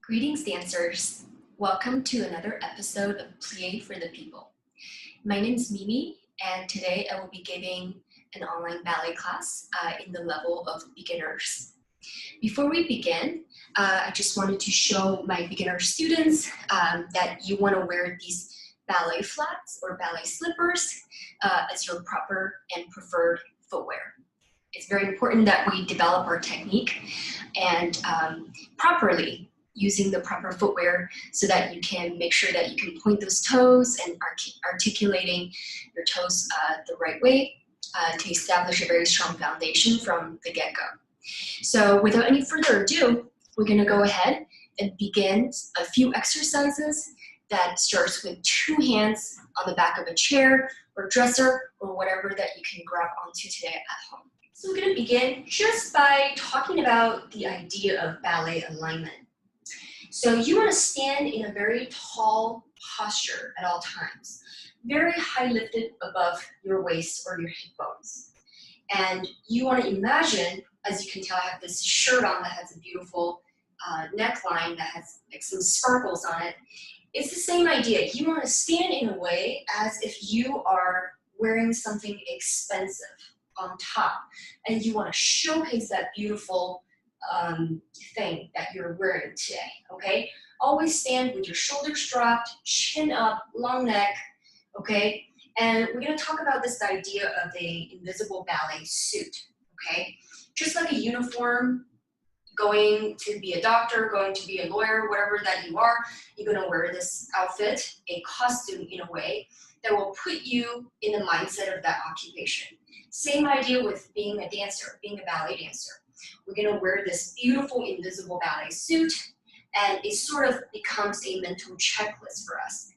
Greetings, dancers. Welcome to another episode of Plié For The People. My name is Mimi, and today I will be giving an online ballet class in the level of beginners. Before we begin, I just wanted to show my beginner students that you want to wear these ballet flats or ballet slippers as your proper and preferred footwear. It's very important that we develop our technique and properly using the proper footwear so that you can make sure that you can point those toes and articulating your toes the right way to establish a very strong foundation from the get-go. So without any further ado, we're going to go ahead and begin a few exercises that starts with two hands on the back of a chair or dresser or whatever that you can grab onto today at home. So we're going to begin just by talking about the idea of ballet alignment. So you want to stand in a very tall posture at all times, very high lifted above your waist or your hip bones. And you want to imagine, as you can tell, I have this shirt on that has a beautiful neckline that has like some sparkles on it. It's the same idea. You want to stand in a way as if you are wearing something expensive on top, and you want to showcase that beautiful thing that you're wearing today, okay? Always stand with your shoulders dropped, chin up, long neck, okay? And we're gonna talk about this idea of the invisible ballet suit, okay? Just like a uniform, going to be a doctor, going to be a lawyer, whatever that you are, you're gonna wear this outfit, a costume in a way that will put you in the mindset of that occupation. Same idea with being a dancer, being a ballet dancer. We're gonna wear this beautiful invisible ballet suit, and it sort of becomes a mental checklist for us.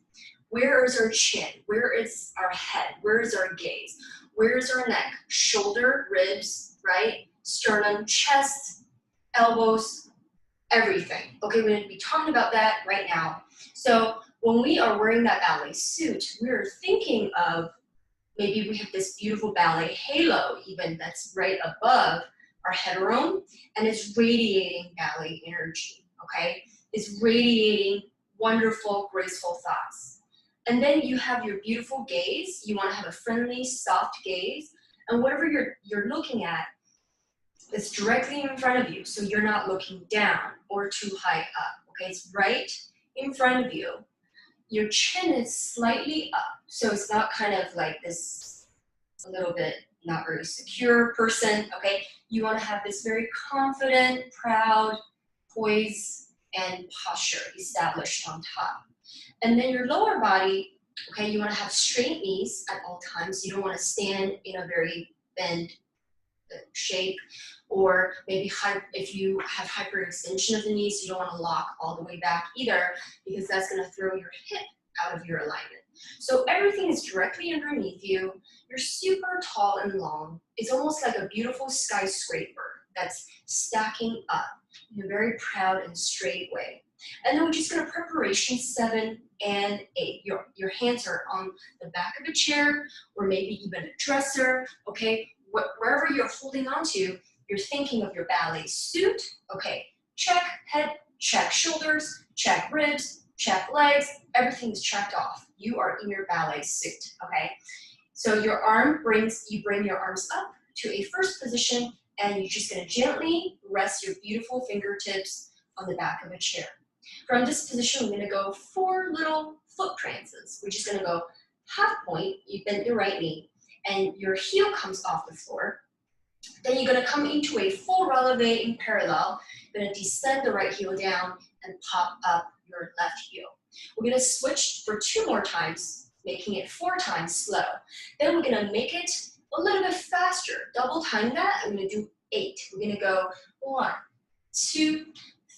Where is our chin? Where is our head? Where is our gaze? Where is our neck? Shoulder, ribs, right? Sternum, chest, elbows, everything. Okay, we're gonna be talking about that right now. So when we are wearing that ballet suit, we're thinking of maybe we have this beautiful ballet halo even that's right above our heteron, and it's radiating ballet energy, okay? It's radiating wonderful, graceful thoughts. And then you have your beautiful gaze. You want to have a friendly, soft gaze, and whatever you're looking at is directly in front of you, so you're not looking down or too high up, okay? It's right in front of you. Your chin is slightly up, so it's not kind of like this a little bit not very secure person, okay? You want to have this very confident, proud, poise, and posture established on top. And then your lower body, okay, you want to have straight knees at all times. You don't want to stand in a very bent shape, or maybe if you have hyperextension of the knees, you don't want to lock all the way back either, because that's going to throw your hip out of your alignment. So everything is directly underneath you. You're super tall and long. It's almost like a beautiful skyscraper that's stacking up in a very proud and straight way. And then we're just going to preparation 7 and 8. Your hands are on the back of a chair or maybe even a dresser, okay? Wherever you're holding onto, you're thinking of your ballet suit, okay? Check head, check shoulders, check ribs, check legs, everything's checked off. You are in your ballet suit, okay? So your you bring your arms up to a first position, and you're just gonna gently rest your beautiful fingertips on the back of a chair. From this position, we're gonna go 4 little foot prances. We're just gonna go half point, you bend your right knee, and your heel comes off the floor. Then you're gonna come into a full releve in parallel. You're gonna descend the right heel down and pop up your left heel. We're gonna switch for 2 more times, making it 4 times slow. Then we're gonna make it a little bit faster. Double time that, I'm gonna do 8. We're gonna go 1, 2,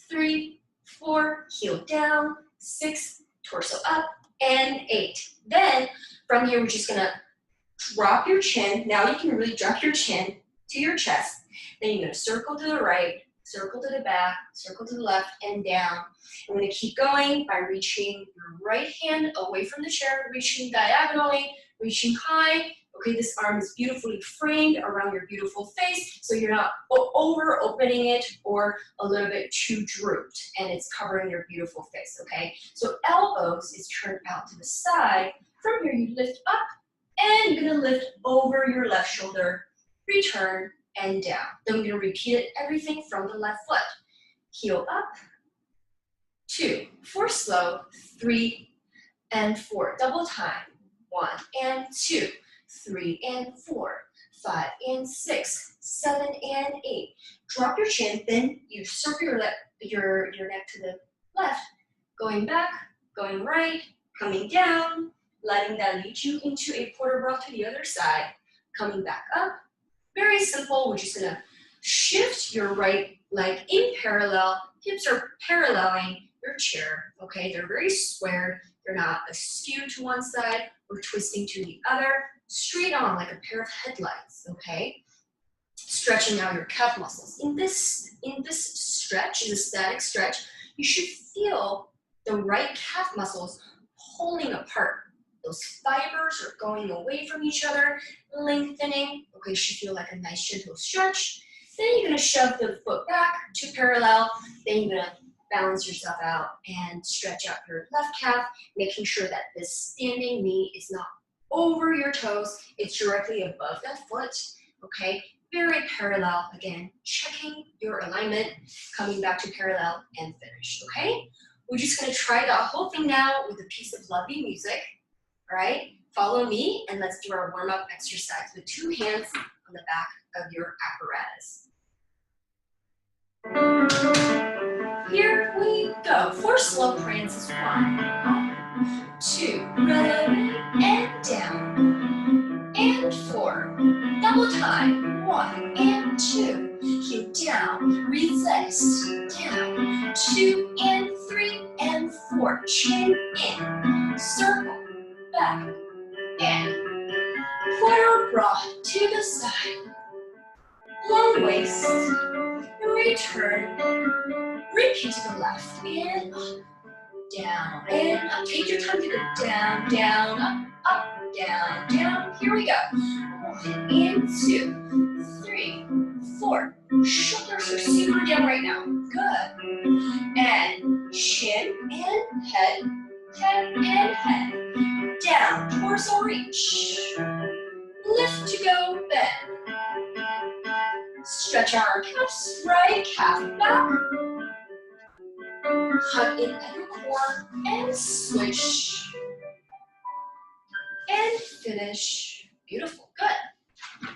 3, 4, heel down, 6, torso up, and 8. Then from here, we're just gonna drop your chin. Now you can really drop your chin to your chest. Then you're gonna circle to the right, circle to the back, circle to the left, and down. I'm gonna keep going by reaching your right hand away from the chair, reaching diagonally, reaching high, Okay, this arm is beautifully framed around your beautiful face, so you're not over opening it or a little bit too drooped, and it's covering your beautiful face, okay? So elbows is turned out to the side. From here, you lift up, and you're gonna lift over your left shoulder, return, and down. Then we're gonna repeat it, everything from the left foot. Heel up, 2, 4 slow, 3 and 4, double time, 1 and 2, 3 and 4, 5 and 6, 7 and 8. Drop your chin, then you circle your neck to the left, going back, going right, coming down, letting that lead you into a porte-bras to the other side, coming back up. Very simple. We're just gonna shift your right leg in parallel. Hips are paralleling your chair, okay? They're very squared. They're not askew to one side or twisting to the other. Straight on like a pair of headlights, okay? Stretching out your calf muscles. In this stretch, is a static stretch, you should feel the right calf muscles pulling apart. Those fibers are going away from each other, lengthening. Okay, you should feel like a nice gentle stretch. Then you're gonna shove the foot back to parallel. Then you're gonna balance yourself out and stretch out your left calf, making sure that this standing knee is not over your toes. It's directly above that foot, okay? Very parallel, again, checking your alignment, coming back to parallel and finish, okay? We're just gonna try the whole thing now with a piece of lovely music, all right? Follow me and let's do our warm-up exercise with 2 hands on the back of your apparatus. Here we go. 4 slow prances. 1, 2, releve and down, and 4. Double time. 1 and 2. Heel down, resist, down, 2 and 3 and 4. Chin in, circle, back, and porte-bras to the side. Long waist, return, repeat to the left, and up, down, and up. Take your time to go down, down, up, down, down. Here we go. 1 and 2, 3, 4. Shoulders are super down right now. Good. And chin and head, head and head. Down, torso reach. Lift to go, bend. Stretch out our calves, right calf back. Hug in at your core and swish. And finish. Beautiful, good.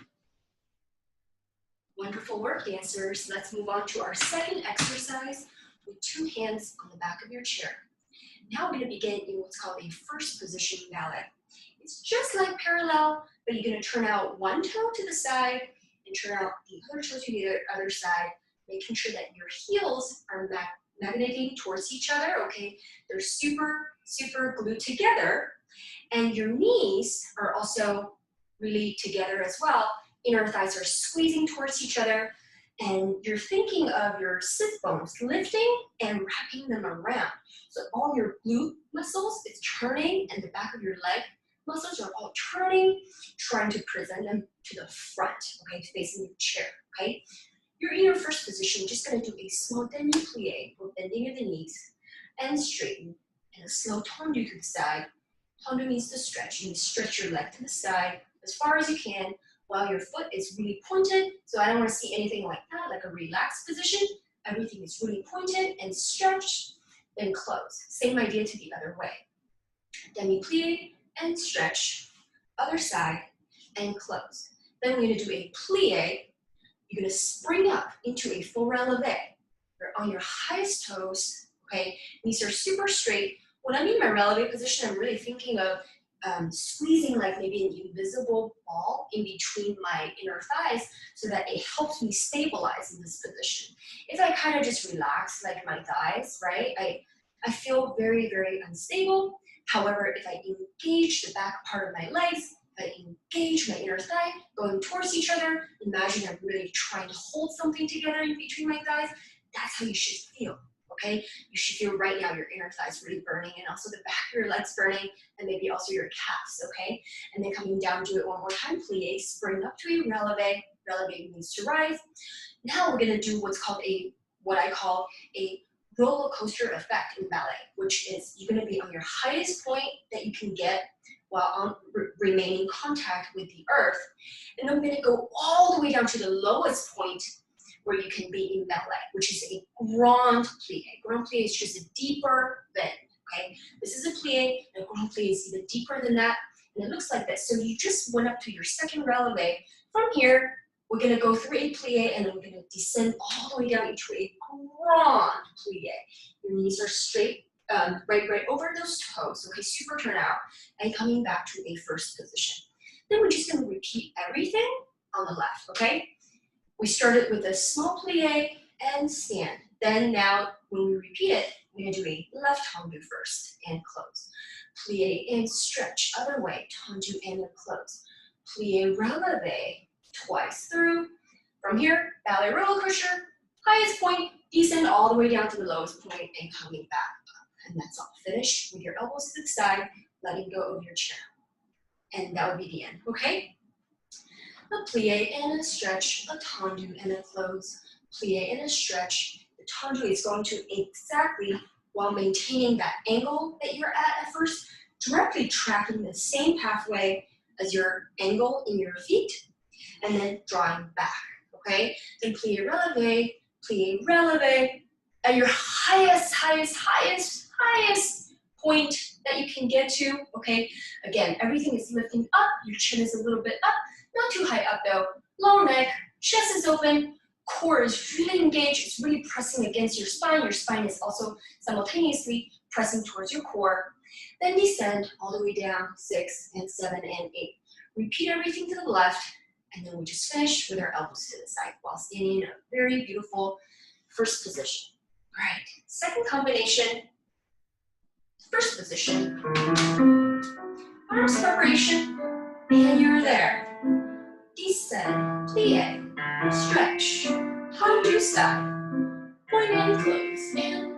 Wonderful work, dancers. Let's move on to our second exercise with 2 hands on the back of your chair. Now we're going to begin in what's called a first position ballet. It's just like parallel, but you're going to turn out one toe to the side and turn out the other toe to the other side, making sure that your heels are magneting towards each other, okay? They're super, super glued together, and your knees are also really together as well. Inner thighs are squeezing towards each other, and you're thinking of your sit bones lifting and wrapping them around. So all your glute muscles is turning, and the back of your leg muscles are all turning, trying to present them to the front, okay, facing your chair, okay? You're in your first position, you're just gonna do a small demi-plie, or bending of the knees, and straighten, and a slow tendu to the side. Tendu means to stretch. You stretch your leg to the side as far as you can, while your foot is really pointed, so I don't want to see anything like that, like a relaxed position. Everything is really pointed and stretched, then close. Same idea to the other way. Demi-plie and stretch, other side, and close. Then we're going to do a plie. You're going to spring up into a full releve. You're on your highest toes, okay? Knees are super straight. When I'm in my releve position, I'm really thinking of squeezing like maybe an invisible ball in between my inner thighs so that it helps me stabilize in this position. If I kind of just relax like my thighs, right, I feel very, very unstable. However, if I engage the back part of my legs, if I engage my inner thigh going towards each other, imagine I'm really trying to hold something together in between my thighs, that's how you should feel. okay? You should feel right now your inner thighs really burning and also the back of your legs burning and maybe also your calves, okay? And then coming down, do it one more time, plie, spring up to a releve. Releve means to rise. Now we're gonna do what I call a roller coaster effect in ballet, which is you're gonna be on your highest point that you can get while remaining contact with the earth. And then we're gonna go all the way down to the lowest point where you can be in ballet, which is a grand plie. Grand plie is just a deeper bend, okay? This is a plie, and a grand plie is even deeper than that, and it looks like this. So you just went up to your second releve. From here, we're gonna go through a plie, and then we're gonna descend all the way down into a grand plie. Your knees are straight, right over those toes, okay? Super turn out, and coming back to a first position. Then we're just gonna repeat everything on the left, okay? We started with a small plie and stand. Then now, when we repeat it, we're gonna do a left tendu first and close. Plie and stretch, other way, tendu and then close. Plie releve, twice through. From here, ballet roller coaster, highest point, descend all the way down to the lowest point and coming back up. And that's all. Finish with your elbows to the side, letting go of your chair. And that would be the end, okay? A plie and a stretch, a tendu and a close. Plie and a stretch. The tendu is going to exactly, while maintaining that angle that you're at first, directly tracking the same pathway as your angle in your feet, and then drawing back, okay? Then plie releve, at your highest point that you can get to, okay? Again, everything is lifting up, your chin is a little bit up, not too high up though. Long neck, chest is open, core is really engaged, it's really pressing against your spine is also simultaneously pressing towards your core. Then descend all the way down, 6 and 7 and 8. Repeat everything to the left, and then we just finish with our elbows to the side while standing in a very beautiful first position. All right, second combination, first position, arm separation, and you're there. Descend, plie, stretch, tendu side, point and close, and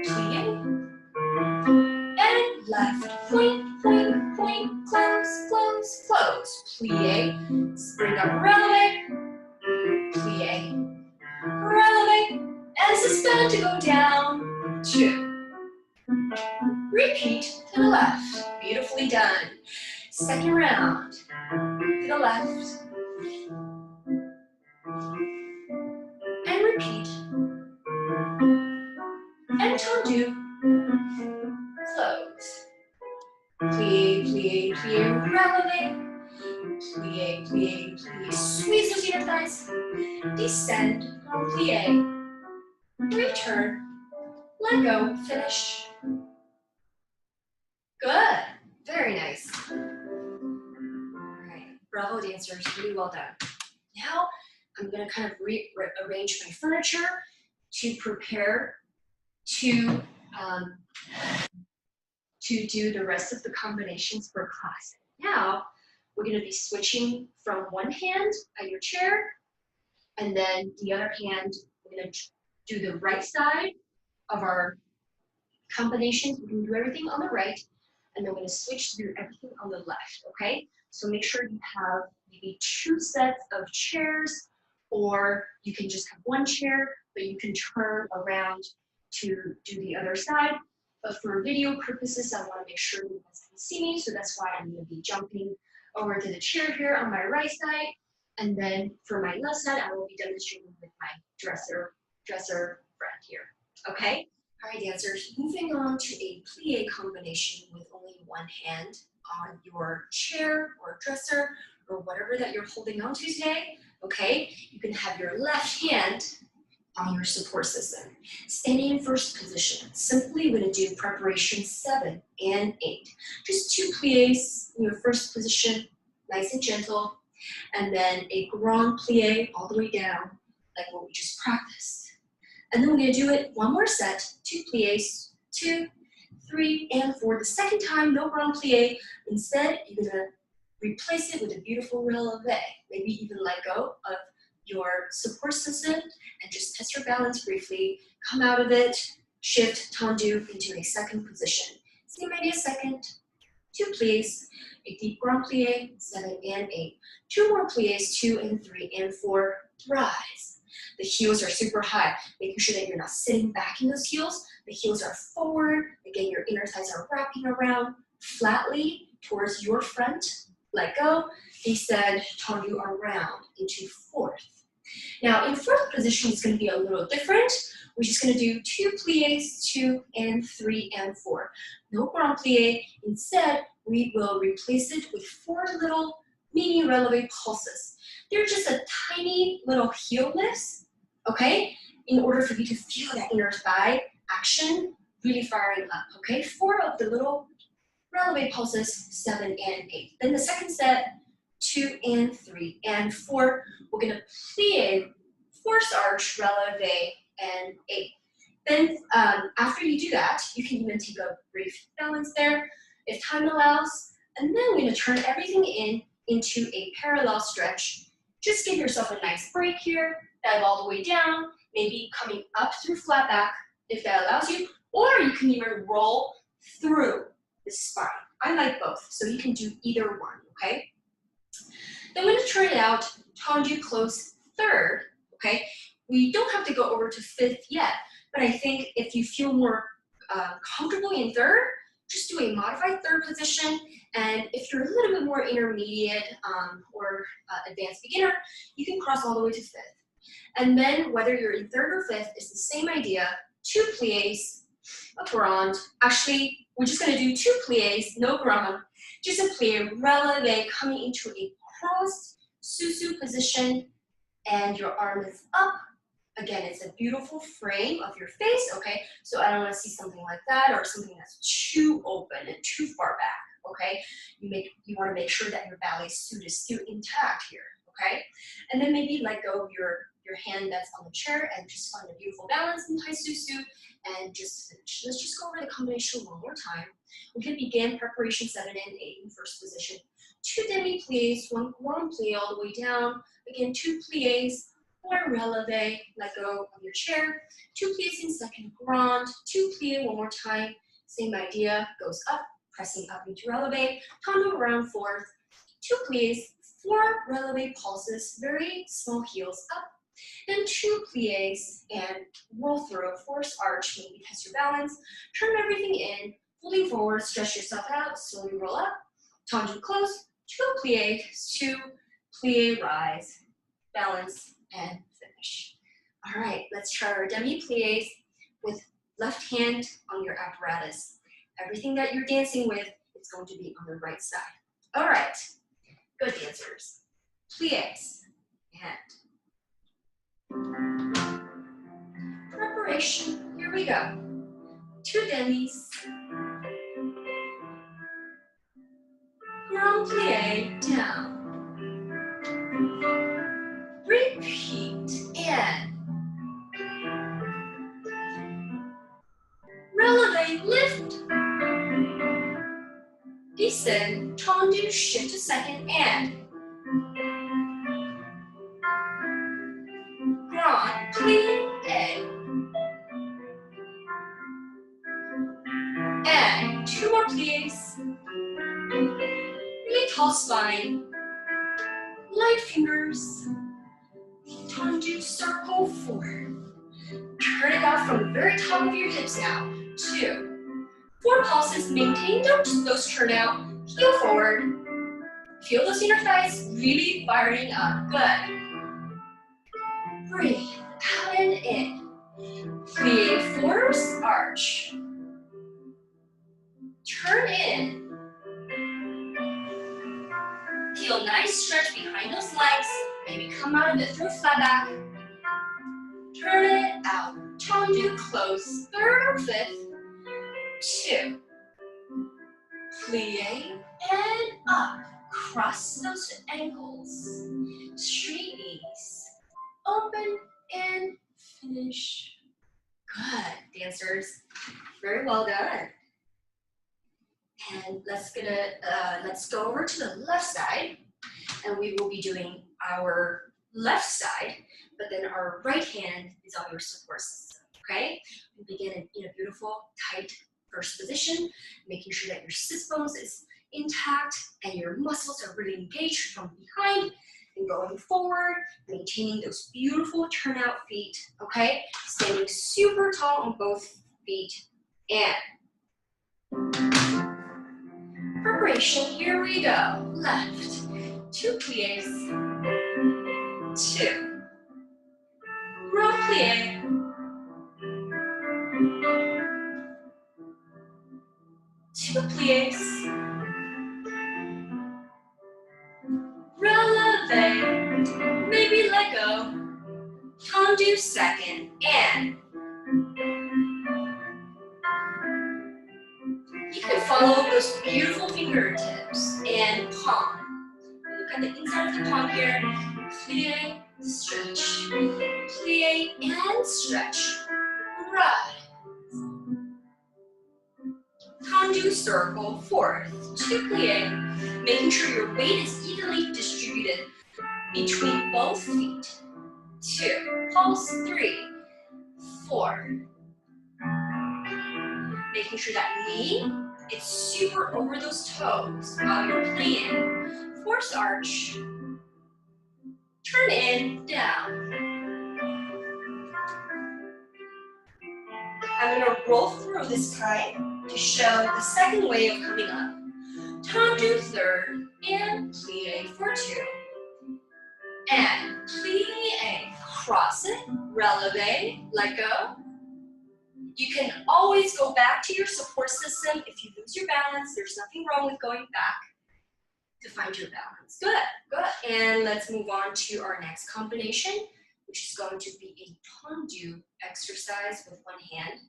plie, and left, point, close, plie, spring up, releve, plie, releve, and suspend to go down, 2. Repeat to the left, beautifully done. Second round, to the left, and repeat, and tendu, close. Plie, releve, plie, squeeze those inner thighs, descend, plie, return, let go, finish. Good, very nice. All right, bravo dancers, really well done. Now, I'm gonna kind of rearrange my furniture to prepare to do the rest of the combinations for class. Now, we're gonna be switching from one hand at your chair, and then the other hand, we're gonna do the right side of our combinations. We're gonna do everything on the right, and then we're gonna switch to do everything on the left, okay? So make sure you have maybe 2 sets of chairs, or you can just have 1 chair, but you can turn around to do the other side. But for video purposes, I wanna make sure you guys can see me, so that's why I'm gonna be jumping over to the chair here on my right side. And then for my left side, I will be demonstrating with my dresser friend here, okay? All right, dancers, moving on to a plie combination with only 1 hand on your chair or dresser or whatever that you're holding on to today, okay? You can have your left hand on your support system. Standing in first position, simply we're gonna do preparation 7 and 8. Just 2 plies in your first position, nice and gentle, and then a grand plie all the way down, like what we just practiced. And then we're gonna do it 1 more set, 2 plies, 2, 3, and 4. The second time, no grand plie. Instead, you're gonna replace it with a beautiful releve. Maybe even let go of your support system and just test your balance briefly. Come out of it, shift tendu into a second position. Same idea, second, 2 pliés, a deep grand plié, 7 and 8. 2 more pliés, 2 and 3 and 4, rise. The heels are super high, making sure that you're not sitting back in those heels. The heels are forward. Again, your inner thighs are wrapping around flatly towards your front. Let go. Descend, tendu around into fourth. Now, in fourth position, it's going to be a little different. We're just going to do 2 pliés, 2 and 3 and 4. No grand plié. Instead, we will replace it with 4 little mini releve pulses. They're just a tiny little heel lifts, okay? In order for you to feel that inner thigh action really firing up, okay? 4 of the little releve pulses, 7 and 8. Then the second set, 2 and 3 and 4. We're going to plie, force arch, releve, and 8. Then after you do that, you can even take a brief balance there if time allows. And then we're going to turn everything into a parallel stretch. Just give yourself a nice break here, dive all the way down, maybe coming up through flat back if that allows you, or you can even roll through the spine. I like both, so you can do either one, okay? Then we're going to turn it out, tendu close third, okay? We don't have to go over to fifth yet, but I think if you feel more comfortable in third, just do a modified third position. And if you're a little bit more intermediate or advanced beginner, you can cross all the way to fifth. And then whether you're in third or fifth, it's the same idea. 2 pliés, a grand. Actually, we're just going to do 2 pliés, no grand. Just a plié, releve, coming into a crossed susu position, and your arm is up. Again, it's a beautiful frame of your face, okay? So I don't want to see something like that or something that's too open and too far back, okay? You want to make sure that your ballet suit is still intact here, okay? And then maybe let go of your hand that's on the chair and just find a beautiful balance in Tai Susu and just finish. Let's just go over the combination one more time. We can begin preparation 7 and 8 in first position. 2 demi pliés, 1 grand plié all the way down. Again, 2 pliés, 4 releve, let go of your chair. 2 pliés in second grand, 2 plié one more time. Same idea, goes up, pressing up into releve. Tendu around fourth. 2 pliés, 4 releve pulses, very small heels up. Then 2 pliés and roll through, force arch, maybe test your balance. Turn everything in, folding forward, stretch yourself out, slowly roll up. Tendu close, 2 pliés, 2 plié rise, balance, and finish. All right, let's try our demi-pliés with left hand on your apparatus. Everything that you're dancing with is going to be on the right side. All right, good dancers. Pliés, and preparation, here we go. 2 demis, grand plié, down. Repeat, and releve, lift. Descend, tendu, shift to second, and grand plié, and 2 more pliés. Really tall spine, light fingers, tendu, circle, 4. Turn it out from the very top of your hips now, 2. 4 pulses, maintain those turn out, heel forward. Feel those inner thighs really firing up, good. Breathe out and in. Plie, force, arch. Turn in. Feel nice stretch behind those legs. Maybe come out of it through flat back. Turn it out. Tendu, close, third or fifth. 2. Plie and up. Cross those ankles. Straight knees. Open and finish. Good, dancers. Very well done. And let's go over to the left side, and we will be doing our left side, but then our right hand is on your support system, okay? We begin in a beautiful, tight first position, making sure that your sits bones is intact and your muscles are really engaged from behind and going forward, maintaining those beautiful turnout feet, okay? Standing super tall on both feet and preparation, here we go. Left, 2 pliés, 2. Row plié, 2 pliés, releve, maybe let go, tendu second, and you can follow those beautiful fingertips and palm. Look at the inside of the palm here. Plie, stretch. Plie and stretch. Right. Tendu circle, fourth. 2 plie. Making sure your weight is evenly distributed between both feet. 2. Pulse, 3, 4. Making sure that knee is super over those toes while you're playing. Force arch. Turn in, down. I'm going to roll through this time to show the second way of coming up. Tendu third and plie for 2. And plie, cross it, releve, let go. You can always go back to your support system. If you lose your balance, there's nothing wrong with going back to find your balance. Good, good. And let's move on to our next combination, which is going to be a tendu exercise with one hand.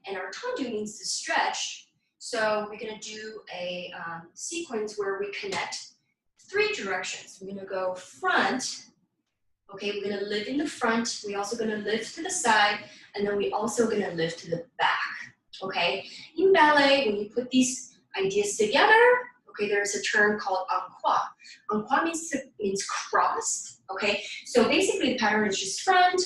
And our tendu means to stretch. So we're going to do a sequence where we connect 3 directions. We're going to go front. Okay, we're going to lift in the front. We're also going to lift to the side. And then we're also going to lift to the back. Okay, in ballet, when you put these ideas together, okay, there's a term called en croix. En croix means crossed. Okay, so basically the pattern is just front,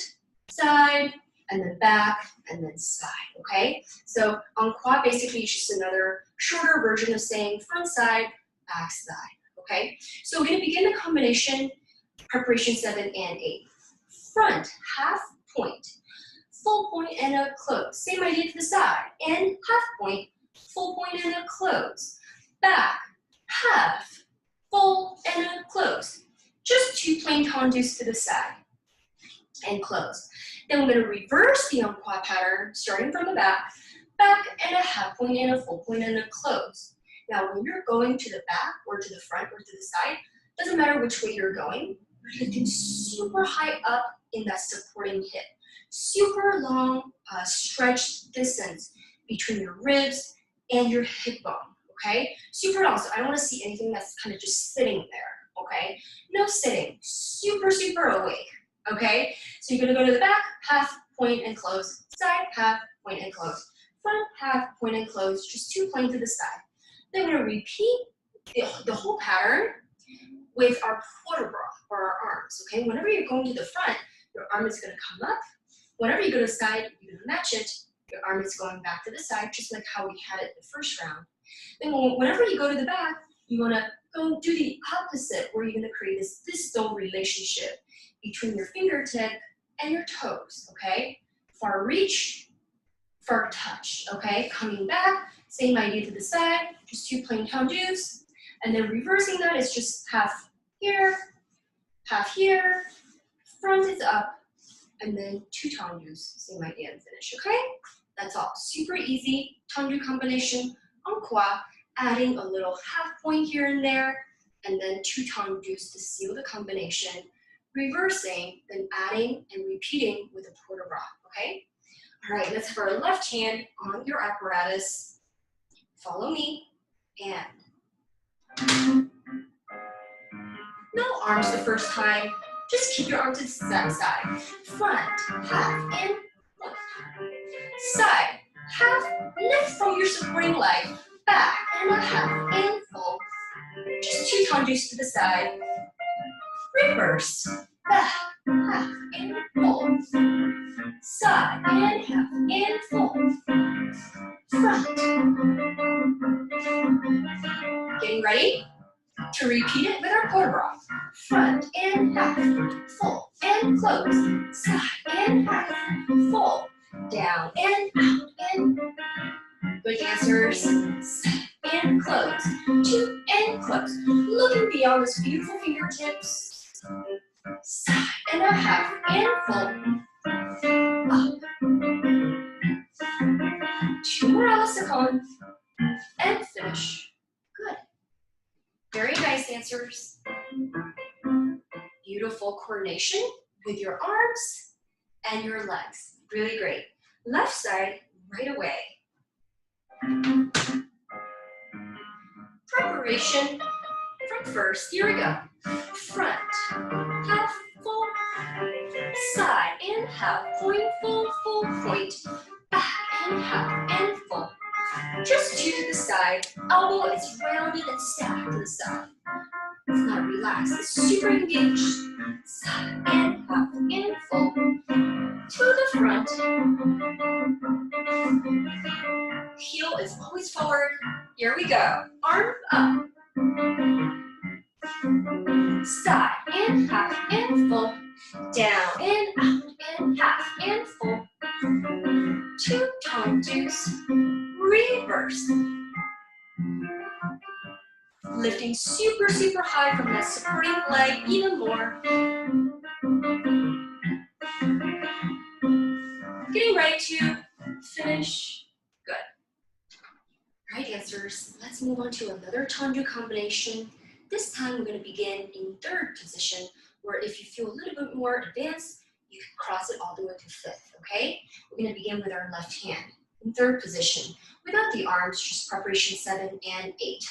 side, and then back, and then side. Okay, so en croix basically is just another shorter version of saying front, side, back, side. Okay, so we're going to begin the combination, preparation 7 and 8. Front, half point, full point and a close. Same idea to the side, and half point, full point and a close. Back, half, full and a close. Just 2 plain tendus to the side and close. Then we're going to reverse the en croix pattern, starting from the back, back and a half point and a full point and a close. Now, when you're going to the back or to the front or to the side, doesn't matter which way you're going, you're lifting super high up in that supporting hip. Super long stretch distance between your ribs and your hip bone, okay? Super long, so I don't want to see anything that's kind of just sitting there, okay? No sitting, super, super awake, okay? So you're going to go to the back, half, point, and close. Side, half, point, and close. Front, half, point, and close. Just 2 plain to the side. Then we're going to repeat the whole pattern with our port bras for our arms, okay? Whenever you're going to the front, your arm is going to come up. Whenever you go to the side, you're going to match it. Your arm is going back to the side, just like how we had it the first round. Then whenever you go to the back, you want to go do the opposite, where you're going to create this distal relationship between your fingertip and your toes, okay? Far reach, far touch, okay? Coming back, same idea to the side, just 2 plain tendus. And then reversing that is just half here, front is up, and then 2 tendus, same idea and finish, okay? That's all, super easy, tendu combination, en croix, adding a little half point here and there, and then 2 tendus to seal the combination, reversing, then adding and repeating with a port bras, okay? All right, let's have our left hand on your apparatus. Follow me, and no arms the first time. Just keep your arms to the side. Front, half, and left. Side, half, lift from your supporting leg. Back, and a half, and full. Just 2 tendus to the side. Reverse, back, half, and full. Side and half and full. Front. Getting ready to repeat it with our port bras. Front and half, full and close. Side and half, full. Down and out and good dancers. Side and close. Two and close. Looking beyond those beautiful fingertips. Side and a half and full. Up. Two more elasticons and finish. Good. Very nice, dancers. Beautiful coordination with your arms and your legs. Really great. Left side right away. Preparation from first. Here we go. Front, half, full, side and half, point, full, full, point, back and half and full. Just two to the side. Elbow is rounded and stacked to the side. It's not relaxed, it's super engaged. Side and half and full. To the front. Heel is always forward. Here we go. Arm up. Side and half and full. Down and out and half and full. Two tendus. Reverse. Lifting super, super high from that supporting leg, even more. Getting ready to finish. Good. All right, dancers, let's move on to another tendu combination. This time we're going to begin in third position, where if you feel a little bit more advanced, you can cross it all the way to fifth, okay? We're going to begin with our left hand in third position. Without the arms, just preparation 7 and 8.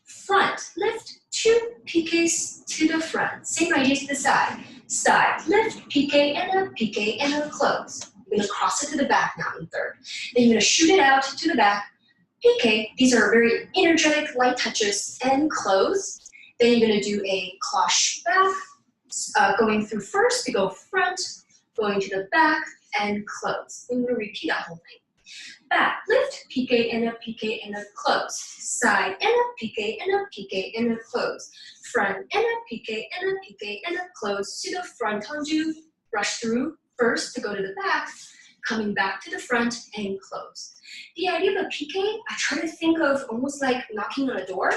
Front, lift, 2 piqués to the front. Same idea to the side. Side, lift, piqué, and a close. You're going to cross it to the back now in third. Then you're going to shoot it out to the back. Piqué, these are very energetic light touches, and close. Then you're going to do a cloche back, going through first to go front, going to the back, and close. Then you're going to repeat that whole thing. Back, lift, piqué, and a close. Side, and a piqué, and a close. Front, and a piqué, and a close. To the front, tendu, brush through first to go to the back, coming back to the front, and close. The idea of a piqué, I try to think of almost like knocking on a door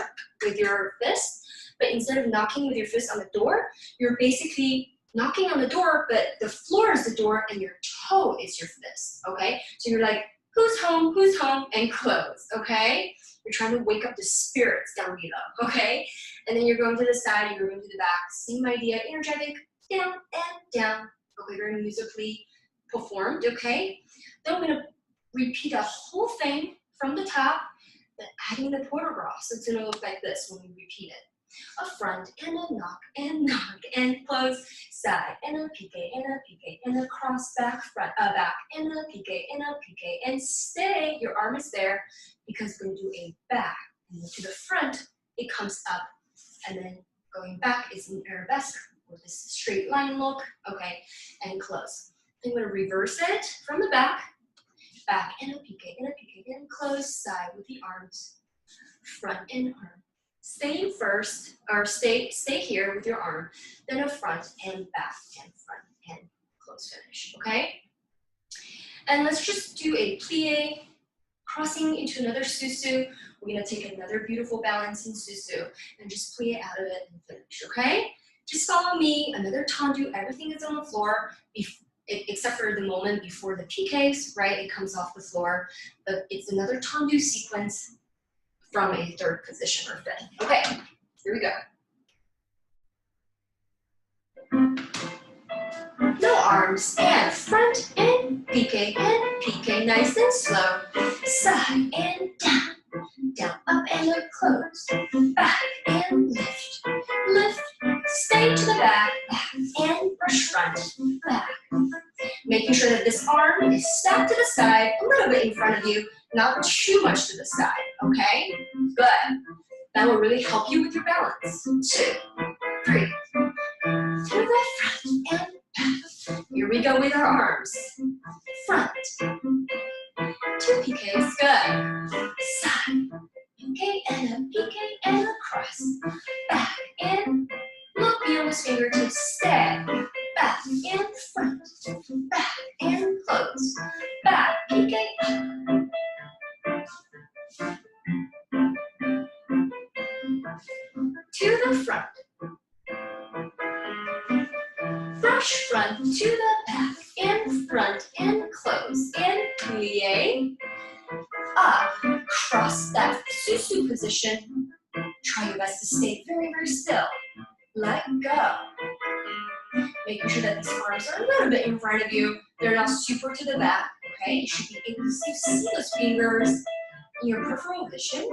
with your fist, but instead of knocking with your fist on the door, you're basically knocking on the door, but the floor is the door and your toe is your fist, okay? So you're like, who's home, and close, okay? You're trying to wake up the spirits down below, okay? And then you're going to the side and you're going to the back. Same idea, energetic, down and down. Okay, very musically performed, okay? Then we're gonna repeat the whole thing from the top, but adding the port bras. So it's gonna look like this when we repeat it. A front and a knock and close, side and a piqué and a cross back, front, back and a piqué and stay. Your arm is there because we're gonna do a back. And then to the front, it comes up, and then going back is an arabesque with this straight line look, okay, and close. Then we're gonna reverse it from the back and a piqué and close, side with the arms, front and arm. Stay first, or stay here with your arm, then a front and back and close finish, okay? And let's just do a plié, crossing into another susu. We're gonna take another beautiful balancing susu and just plié out of it and finish, okay? Just follow me, another tendu, everything is on the floor, except for the moment before the piqués, right? It comes off the floor, but it's another tendu sequence from a third position or fifth. Okay, here we go. No arms, and front and piqué, nice and slow. Side and down, up and a close. Back and lift, stay to the back, and brush front, back. Making sure that this arm is stacked to the side, a little bit in front of you, not too much to the side, okay? Good. That will really help you with your balance. 2, 3. To the front and back. Here we we go with our arms. Front. 2 PKs, good. Side. PK and a PK and a cross. Back in. Look beyond those fingertips. Stay. Back in front. Back and close. Back. PK up. To the front. Brush front to the back. In front and close. In plie. Up. Cross that susu position. Try your best to stay very, very still. Let go. Making sure that these arms are a little bit in front of you. They're not super to the back. Okay, you should be able to see those fingers in your peripheral vision.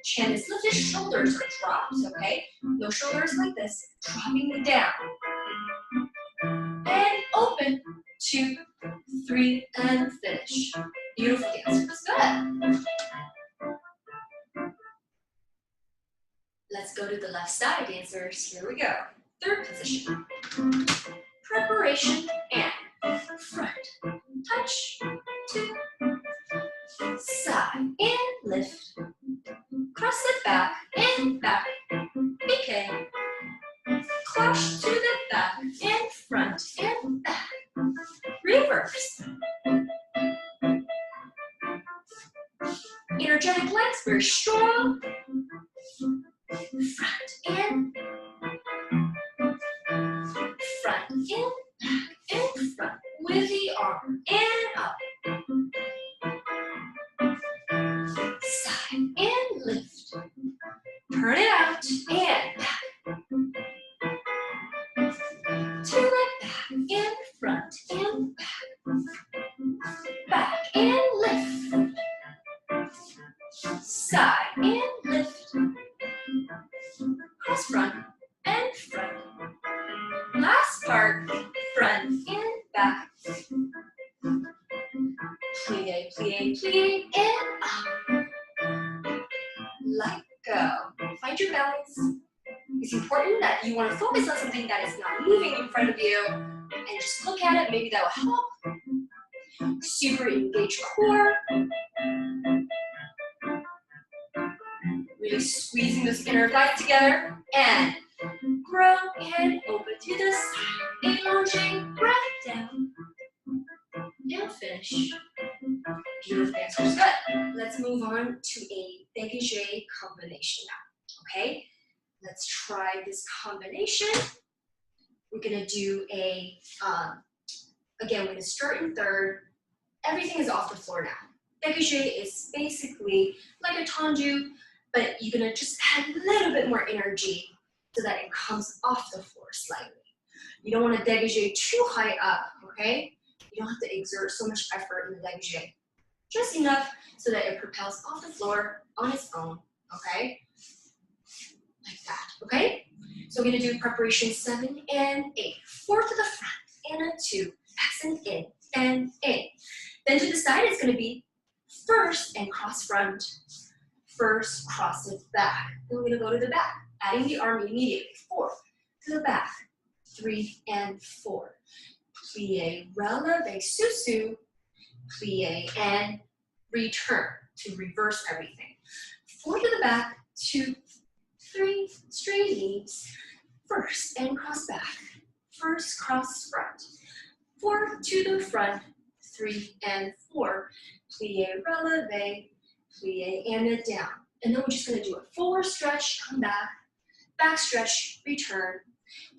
Chin is lifted, shoulders are dropped, okay? No shoulders like this, dropping them down. And open, 2, 3, and finish. Beautiful dancers, good. Let's go to the left side, dancers. Here we go. Third position. Preparation and front. Touch, 2, side, and lift. Cross it back, and back. PK. Clash to the back, and front, and back. Reverse. Energetic legs, very strong. Front and back and front with the arm and up. Side and lift. Turn it out and back. To the back and front and back. Back and lift. Side and lift. Cross front and front. Last part, front and back. Plie, plie, plie, and up. Let go. Find your balance. It's important that you want to focus on something that is not moving in front of you and just look at it. Maybe that will help. Super engaged core. Really squeezing those inner thighs together and grow and open to the side. Elongate, breath down. And finish. Beautiful dancers. Good. Let's move on to a dégagé combination now. Okay? Let's try this combination. We're gonna do a, again, we're gonna start in third. Everything is off the floor now. Dégagé is basically like a tendu, but you're gonna just add a little bit more energy so that it comes off the floor slightly. You don't wanna dégagé too high up, okay? You don't have to exert so much effort in the dégagé. Just enough so that it propels off the floor on its own, okay? Like that, okay? So we're gonna do preparation 7 and 8. 4 to the front and a 2, accent in and in. Then to the side, it's gonna be first and cross front, first cross it back. Then we're gonna go to the back, adding the arm immediately. 4 to the back, 3 and 4. Plie, releve, susu, plie, and return to reverse everything. 4 to the back, 2, 3, straight knees, first and cross back, first cross front, 4 to the front, 3 and 4, plie, releve, plie, and it down. And then we're just gonna do a forward stretch, come back stretch, return,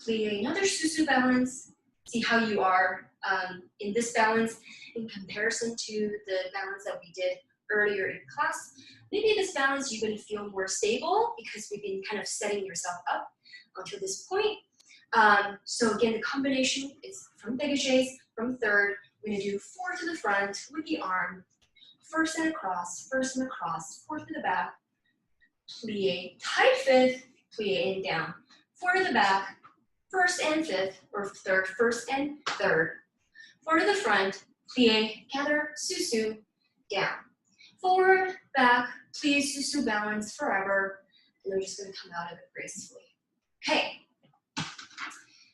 plie, another susu balance. See how you are in this balance in comparison to the balance that we did earlier in class. Maybe this balance you're going to feel more stable because we've been kind of setting yourself up until this point. So again, the combination is from dégagés, from third. We're going to do 4 to the front with the arm, first and across, 4 to the back, plie, tight fifth, plie and down, 4 to the back, first and fifth, or third, first and third, 4 to the front, plie, gather, susu, down. Forward, back, plie, susu, balance forever. And we're just gonna come out of it gracefully. Okay.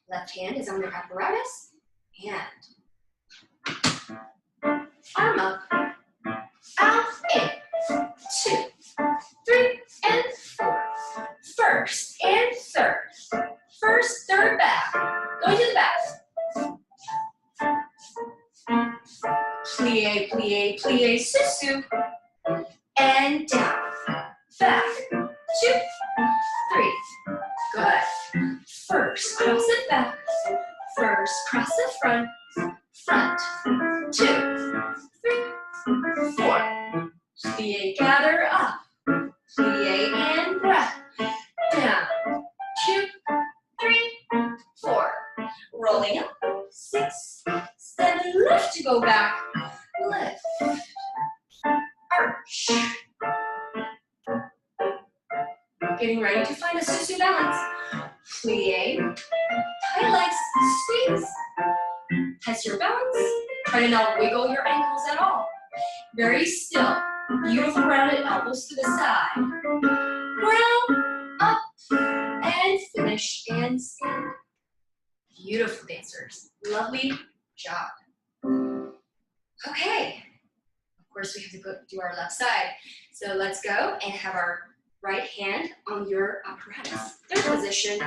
Left hand is on the apparatus, and arm up, out, in, 2, 3, and 4. First and third. First, third, back. Going to the back. Plie, plie, plie, susu. And down. Back. 2, 3. Good. First, cross it back. First, cross it front. Front. 2, 3, 4. Plie, gather up. Plie and breath. Down. 2, 3, 4. Rolling up. 6, 7. Lift to go back. Lift. Arch. Getting ready to find a susu balance. Plie. Tight legs. Squeeze. Test your balance. Try to not wiggle your ankles at all. Very still. Beautiful rounded elbows to the side. Round, up, and finish and stand. Beautiful dancers. Lovely job. Okay. Of course, we have to go do our left side. So let's go and have our right hand on your apparatus. Third position.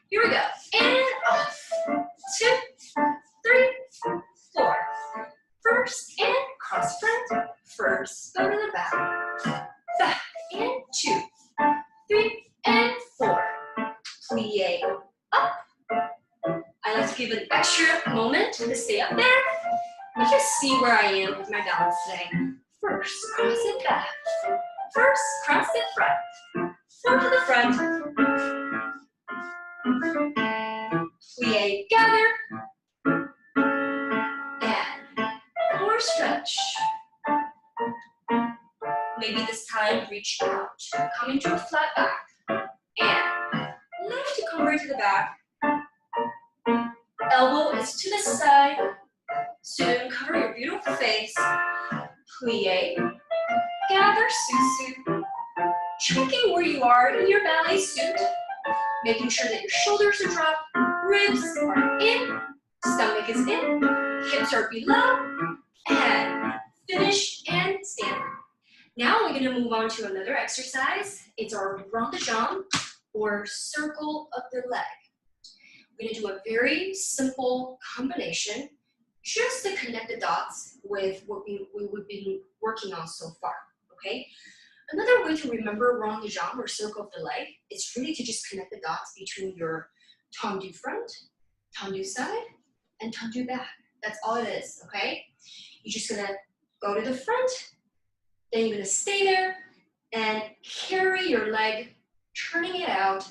Here we go. And off. 2, 3, 4. First and cross front. First, go to the back. Back and 2, 3, and 4. Plie up. I like to give an extra moment to stay up there. You can see where I am with my balance today. First, cross it back. First, cross it front. Front to the front. Plie, gather. And more stretch. Maybe this time reach out. Come into a flat back. And lift to come right to the back. Elbow is to the side. Soon cover your beautiful face. Plie. Gather susu. Checking where you are in your ballet suit. Making sure that your shoulders are dropped. Ribs are in. Stomach is in. Hips are below. And finish and stand. Now we're going to move on to another exercise. It's our rond de jambe, or circle of the leg. We're going to do a very simple combination just to connect the dots with what we've been working on so far, okay? Another way to remember rond de jambe, or circle of the leg, is really to just connect the dots between your tendu front, tendu side, and tendu back. That's all it is, okay? You're just going to go to the front, then you're going to stay there and carry your leg, turning it out,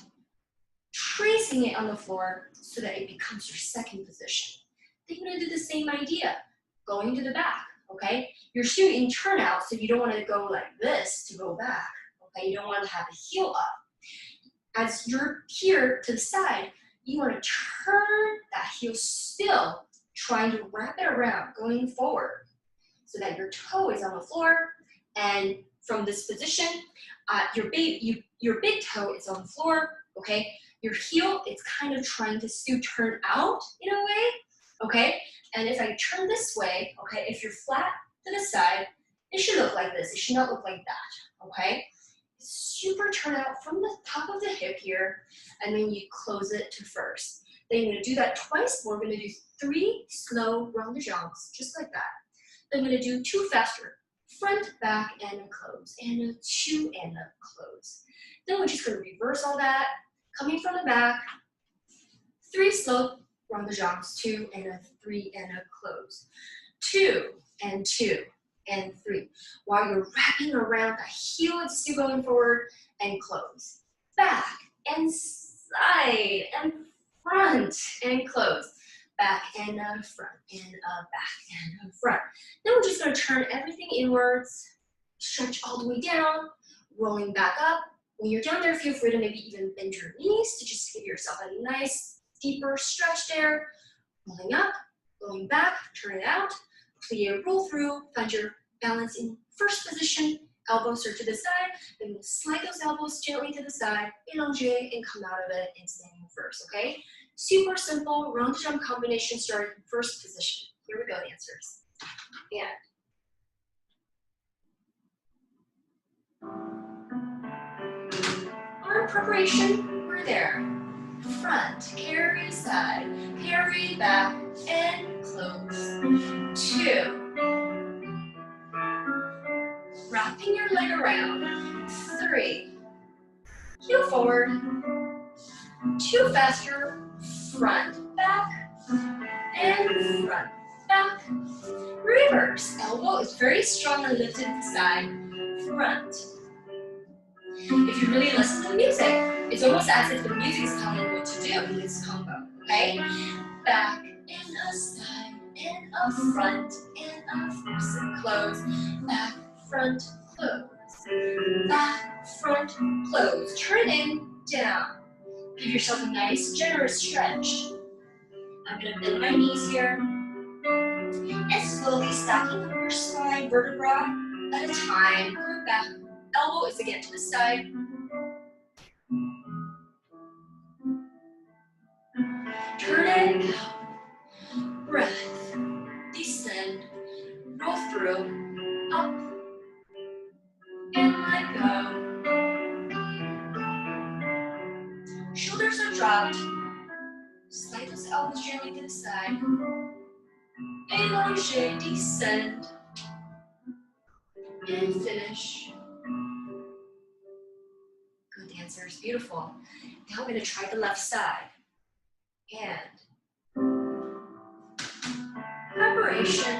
tracing it on the floor so that it becomes your second position. Then you're going to do the same idea, going to the back, okay? You're still in turnout, so you don't want to go like this to go back, okay? You don't want to have the heel up. As you're here to the side, you want to turn that heel still, trying to wrap it around, going forward, so that your toe is on the floor. And from this position, your big toe is on the floor, okay? Your heel is kind of trying to still turn out in a way, okay? And if I turn this way, okay, if you're flat to the side, it should look like this. It should not look like that, okay? Super turn out from the top of the hip here, and then you close it to first. Then you're gonna do that twice. We're gonna do 3 slow rond de jambes, just like that. Then I'm gonna do 2 faster. Front, back, and a close, and a 2 and a close. Then we're just going to reverse all that, coming from the back, 3 slow rond de jambes, 2 and a 3 and a close, 2 and 2 and 3. While you're wrapping around, the heel is still going forward, and close. Back and side and front and close. Back and front and back and front. Then we're just going to turn everything inwards, stretch all the way down, rolling back up. When you're down there, feel free to maybe even bend your knees to just give yourself a nice, deeper stretch there. Rolling up, going back, turn it out, plie, roll through, find your balance in first position, elbows are to the side, then we'll slide those elbows gently to the side, elongate, and come out of it and standing first, okay? Super simple rond de jambe combination starting in first position. Here we go, dancers. And preparation, we're there. Front, carry side, carry back, and close. 2. Wrapping your leg around. 3. Heel forward. 2 faster. Front, back, and front, back. Reverse. Elbow is very strongly lifted to the side. Front. If you really listen to the music, it's almost as if the music is telling you what to do in this combo, okay? Back and a side and a front and a close. Back, front, close. Back, front, close. Turn in, down. Give yourself a nice, generous stretch. I'm going to bend my knees here. And slowly stacking up your spine, vertebra at a time. Go back. Elbow is again to the side. Turn it out. Breath. Descend. Roll through. Up. And let go. Shoulders are dropped. Slide those elbows gently to the side. Allonge, descend. And finish. Good dancers, beautiful. Now we're going to try the left side. And preparation,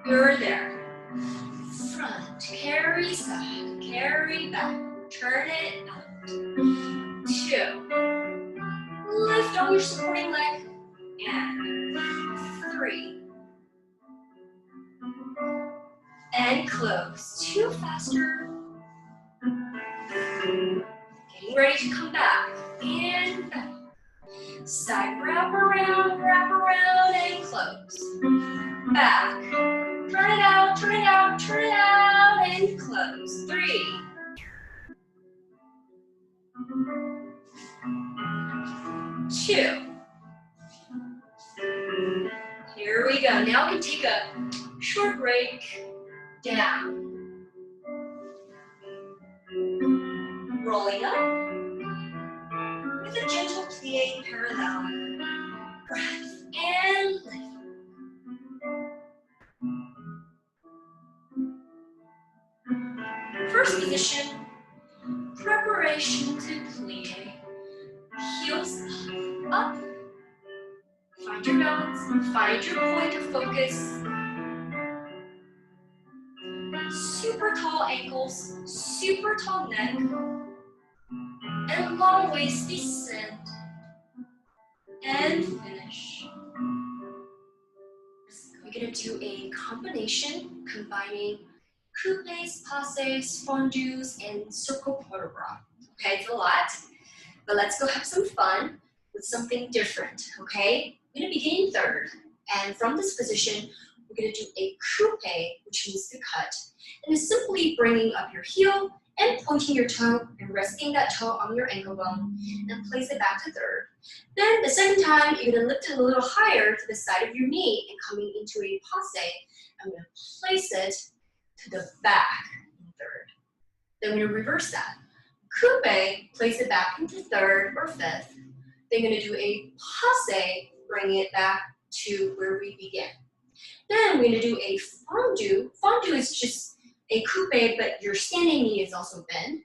you're there. Front, carry side, carry back, turn it out. 2. Lift on your supporting leg. And 3. And close. 2 faster. Getting ready to come back. And back. Side wrap around, and close. Back. Turn it out, turn it out, turn it out, and close. 3. 2. Here we go. Now we can take a short break. Down. Rolling up. With a gentle plie parallel. Breath and lift. First position, preparation to plie. Heels up. Find your balance, find your point of focus. Super tall ankles, super tall neck, and long waist descent. And finish. We're going to do a combination combining coupes, passes, fondus, and circle port de bras. Okay, it's a lot, but let's go have some fun with something different, okay? We're going to begin third, and from this position, we're going to do a coupe, which means to cut, and it's simply bringing up your heel and pointing your toe and resting that toe on your ankle bone and place it back to third. Then the second time, you're going to lift it a little higher to the side of your knee and coming into a passe. I'm going to place it to the back in third. Then we're going to reverse that. Coupe, place it back into third or fifth. Then you're going to do a passe, bring it back to where we began. Then we're going to do a fondu. Fondu is just a coupe, but your standing knee is also bent.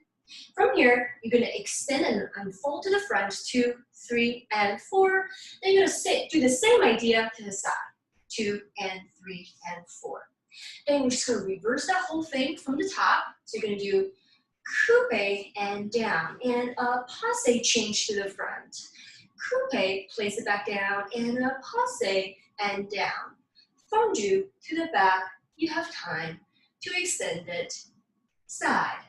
From here, you're going to extend and unfold to the front, 2, 3, and 4. Then you're going to do the same idea to the side, 2, and 3, and 4. Then we're just going to reverse that whole thing from the top. So you're going to do coupe and down, and a passe change to the front. Coupe, place it back down, and a passe and down. Fondu to the back, you have time to extend it. Side,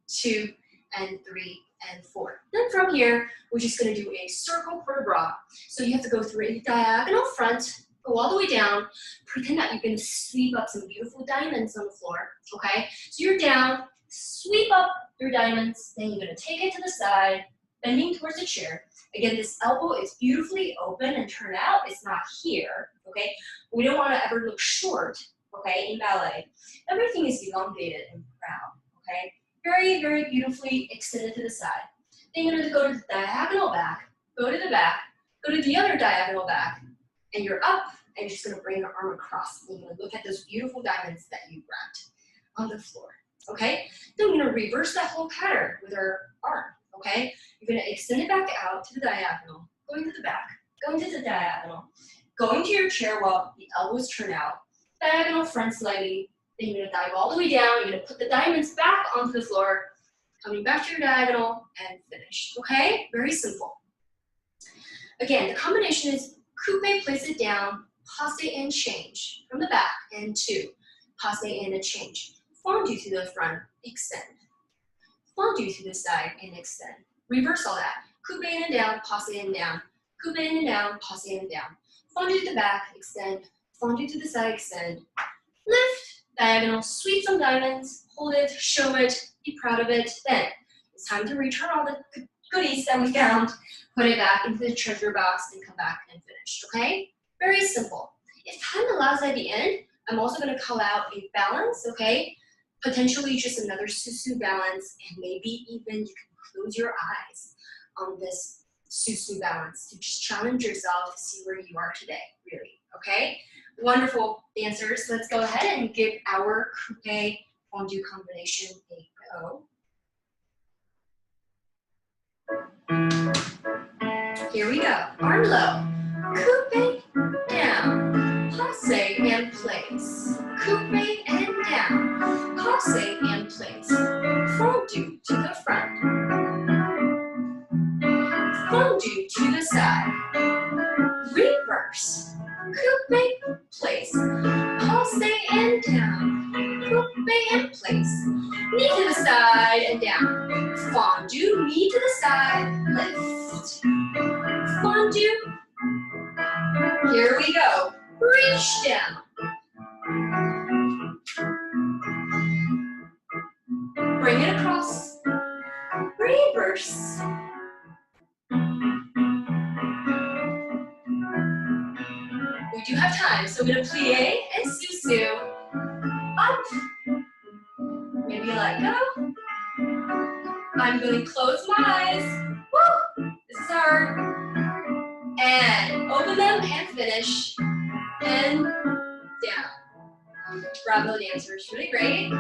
2, and 3, and 4. Then from here, we're just going to do a circle port de bras. So you have to go through a diagonal front, go all the way down, pretend that you're going to sweep up some beautiful diamonds on the floor, okay? So you're down, sweep up your diamonds, then you're going to take it to the side, bending towards the chair. Again, this elbow is beautifully open and turned out. It's not here, okay? We don't want to ever look short, okay, in ballet. Everything is elongated and proud, okay? Very, very beautifully extended to the side. Then you're gonna go to the diagonal back, go to the back, go to the other diagonal back, and you're up, and you're just gonna bring your arm across. And you're gonna look at those beautiful diamonds that you grabbed on the floor, okay? Then we're gonna reverse that whole pattern with our arm, okay? You're gonna extend it back out to the diagonal, going to the back, going to the diagonal, going to your chair while the elbows turn out, diagonal front slightly, then you're gonna dive all the way down, you're gonna put the diamonds back onto the floor, coming back to your diagonal, and finish, okay? Very simple. Again, the combination is coupe, place it down, passe and change from the back, and 2, passe and a change. Fondue to the front, extend. Fondue to the side, and extend. Reverse all that. Coupe in and down, passe and down. Coupe in and down, passe and down. Fondue to the back, extend. Fondue to the side, extend. Lift, diagonal, sweep some diamonds, hold it, show it, be proud of it. Then it's time to return all the goodies that we found, put it back into the treasure box, and come back and finish, okay? Very simple. If time allows at the end, I'm also gonna call out a balance, okay? Potentially just another susu balance, and maybe even you can close your eyes on this susu balance to just challenge yourself to see where you are today, really, okay? Wonderful dancers. Let's go ahead and give our coupe fondue combination a go. Here we go. Arm low. Coupe down. Passe and place. Coupe and down. Passe and place. Fondue to the front. Fondue to the side. Reverse. Coupe, place. Passe and down. Coupe and place. Knee to the side and down. Fondue, knee to the side, lift. Fondue. Here we go. Reach down. Bring it across. Reverse. We do have time, so we're gonna plie and susu. Up. Maybe let go. I'm going to close my eyes. Woo! This is hard. And open them and finish. And down. Bravo dancers, really great.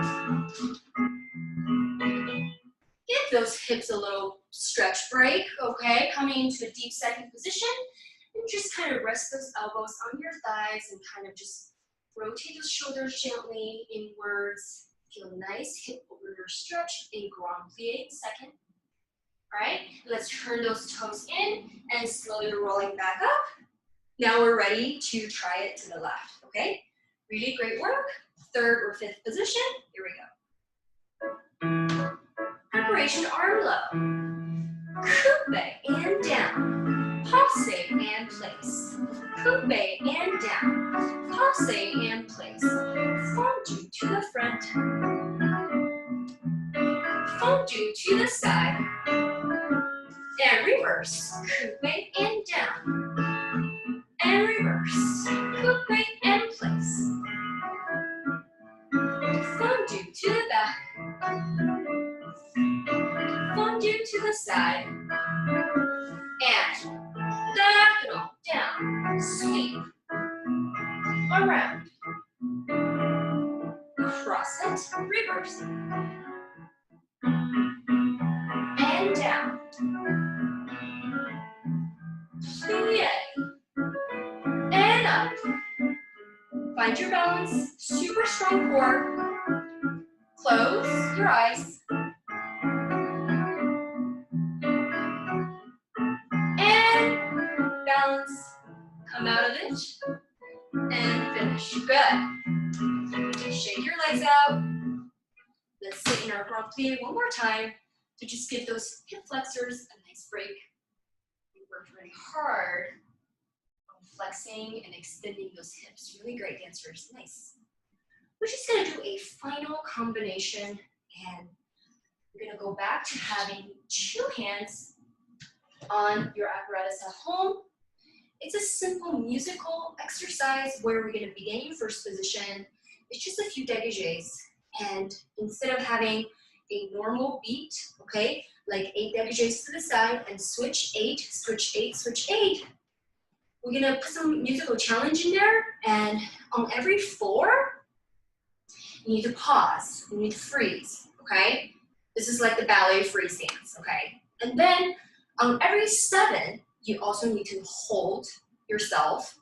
Give those hips a little stretch break, okay? Coming into a deep second position. And just kind of rest those elbows on your thighs and kind of just rotate those shoulders gently inwards. Feel nice hip over your stretch in grand plie second. All right, let's turn those toes in and slowly rolling back up. Now we're ready to try it to the left, okay? Really great work. Third or fifth position, here we go. Preparation, arm low. Coupe and down. Passe and place. Coupe and down. Passe and place. Fondue to the front. Fondue to the side. And reverse. Coupe and down. And reverse. Coupe and place. Fondue to the back. Fondue to the side. And diagonal down. Sweep. Around. Cross it. Reverse. And down. Plie. And up. Find your balance. Super strong core. Close your eyes. And balance. Come out of it. And finish. Good. Shake your legs out. Let's sit in our grand plie one more time to just give those hip flexors a nice break. We worked really hard on flexing and extending those hips. Really great dancers. Nice. We're just going to do a final combination, and we're going to go back to having 2 hands on your apparatus at home. It's a simple musical exercise where we're going to begin your first position. It's just a few dégagés. And instead of having a normal beat, okay? Like 8 dégagés to the side and switch 8, switch 8, switch 8. We're gonna put some musical challenge in there, and on every 4, you need to pause, you need to freeze, okay? This is like the ballet freeze dance, okay? And then on every 7, you also need to hold yourself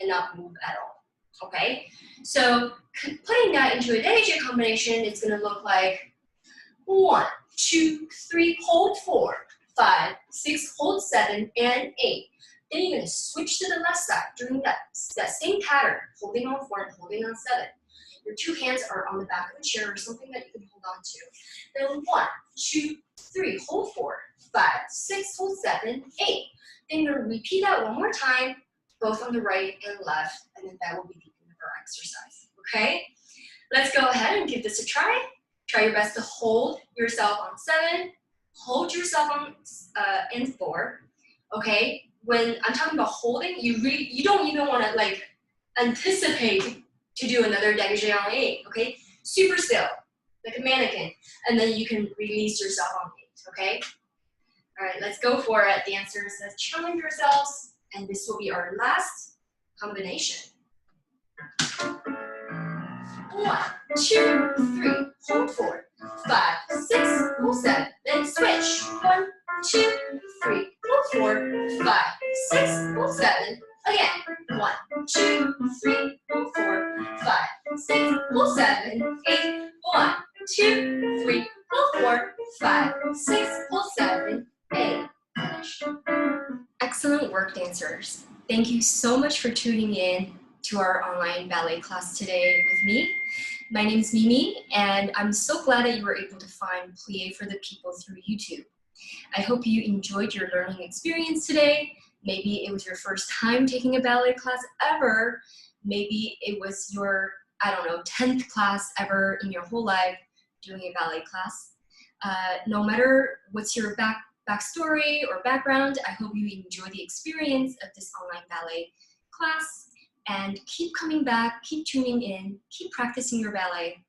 and not move at all, okay? So putting that into a dégagé combination, it's gonna look like 1, 2, 3, hold 4, 5, 6, hold 7, and 8. Then you're gonna switch to the left side, doing that same pattern, holding on 4 and holding on 7. Your 2 hands are on the back of the chair or something that you can hold on to. Then 1, 2, 3, hold 4, 5, 6, hold 7, 8. Then you're gonna repeat that one more time, both on the right and left, and then that will be the end of our exercise, okay? Let's go ahead and give this a try. Try your best to hold yourself on 7, hold yourself on in 4, okay? When I'm talking about holding, you don't even wanna like anticipate to do another dégagé on 8, okay? Super still, like a mannequin, and then you can release yourself on 8, okay? All right, let's go for it. The answer says challenge yourselves, and this will be our last combination. 1, 2, 3, hold 4, 5, 6, hold 7, then switch. 1, 2, 3, hold 4, 5, 6, hold 7. Again. 1, 2, 3, hold 4, 5, 6, hold 7, 8. 1, 2, 3, hold 4, 5, 6, hold 7, 8. Finish. Excellent work, dancers. Thank you so much for tuning in to our online ballet class today with me. My name is Mimi, and I'm so glad that you were able to find Plié for the People through YouTube. I hope you enjoyed your learning experience today. Maybe it was your first time taking a ballet class ever. Maybe it was your, 10th class ever in your whole life doing a ballet class. No matter what's your backstory or background, I hope you enjoy the experience of this online ballet class. And keep coming back, keep tuning in, keep practicing your ballet.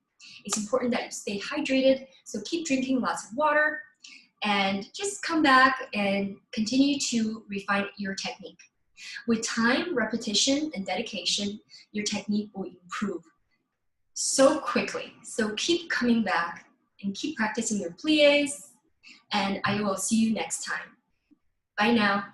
It's important that you stay hydrated, so keep drinking lots of water, and just come back and continue to refine your technique. With time, repetition, and dedication, your technique will improve so quickly. So keep coming back and keep practicing your pliés, and I will see you next time. Bye now.